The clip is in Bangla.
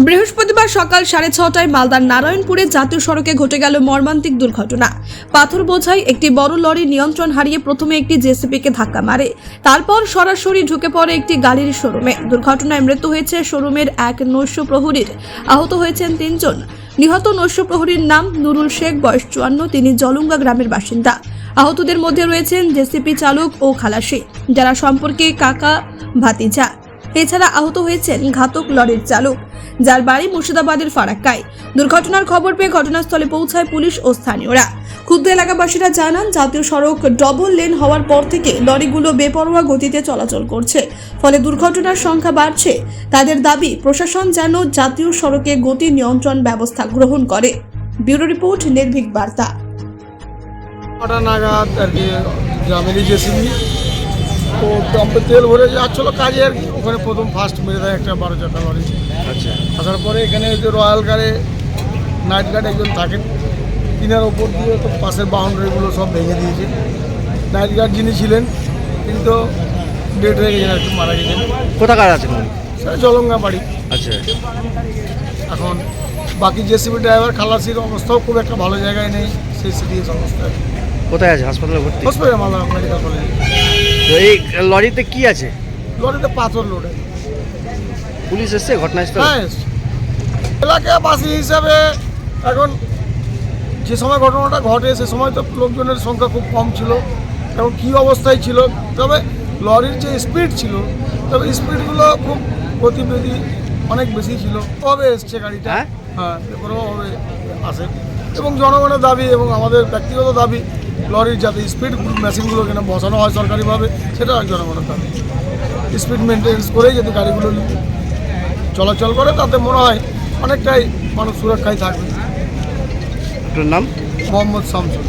বৃহস্পতিবার সকাল 6:30টায় মালদার নারায়ণপুরে জাতীয় সড়কে ঘটে গেল মর্মান্তিক দুর্ঘটনা। পাথর বোঝাই একটি বড় লরি নিয়ন্ত্রণ হারিয়ে প্রথমে একটি জেসিপিকে ধাক্কা মারে, তারপর সরাসরি ঢুকে পড়ে একটি গাড়ির শোরুমে। দুর্ঘটনায় মৃত্যু হয়েছে শোরুমের এক নৈশ প্রহরীর, আহত হয়েছেন 3 জন। নিহত নৈশ প্রহরীর নাম নুরুল শেখ, বয়স 54, তিনি জলুঙ্গা গ্রামের বাসিন্দা। আহতদের মধ্যে রয়েছেন জেসিপি চালক ও খালাসি, যারা সম্পর্কে কাকা ভাতিজা। এছাড়া আহত হয়েছেন ঘাতক লরির চালক, যার বাড়ি মুর্শিদাবাদের ফারাক্কায়। দুর্ঘটনার খবর পেয়ে ঘটনাস্থলে পৌঁছায় পুলিশ ও স্থানীয়রা। ক্ষুব্ধ এলাকাবাসীরা জানান, জাতীয় সড়ক ডবল লেন হওয়ার পর থেকে লরিগুলো বেপরোয়া গতিতে চলাচল করছে, ফলে দুর্ঘটনার সংখ্যা বাড়ছে। তাদের দাবি, প্রশাসন যেন জাতীয় সড়কে গতি নিয়ন্ত্রণ ব্যবস্থা গ্রহণ করে। ব্যুরো রিপোর্ট, নির্ভীক বার্তা। নাগাদ আর কি গ্রামেরই জেসিবি ও পাম্পে তেল ভরে যাচ্ছিল কাজে আর কি, ওখানে প্রথম ফার্স্ট মেরে দেয় একটা 12 চাকা লরি। আচ্ছা, আসার পরে এখানে যে রয়্যাল গার্ডে নাইট গার্ড একজন থাকেন, তিনার ওপর দিয়ে তো পাশের বাউন্ডারিগুলো সব ভেঙে দিয়েছে। নাইট গার্ড যিনি ছিলেন তিনি তো ডেড হয়ে গেছেন আর কি, মারা গেছেন। কোথাকার আছেন? সেটা জলঙ্গা বাড়ি। আচ্ছা, এখন বাকি জেসিবি ড্রাইভার খালাসির অবস্থাও খুব একটা ভালো জায়গায় নেই, সেই সিরিয়াস অবস্থায়। কোথায় আছে? হাসপাতালে ভর্তি? হসপিটাল, মালদা মেডিকেল কলেজে। তো এই লরিতে কি আছে? লরিতে পাথর লোডে। পুলিশ এসছে ঘটনাস্থলে? হ্যাঁ, এলাকাবাসী হিসাবে এখন যে সময় ঘটনাটা ঘটে সে সময় তো লোকজনের সংখ্যা খুব কম ছিল, এবং কী অবস্থায় ছিল, তবে লরির যে স্পিড ছিল, তবে স্পিডগুলো খুব গতিবিধি অনেক বেশি ছিল। কবে এসছে গাড়িটা? হ্যাঁ, এরপরেও আসে। এবং জনগণের দাবি এবং আমাদের ব্যক্তিগত দাবি, লরির যাতে স্পিড মেশিনগুলো কেন বসানো হয় সরকারিভাবে, সেটা জনগণের দাবি। স্পিড মেনটেন্স করেই যদি গাড়িগুলো চলাচল করে, তাতে মনে হয় অনেকটাই মানুষ সুরক্ষায় থাকবে। আপনার নাম? মোহাম্মদ শামসুল।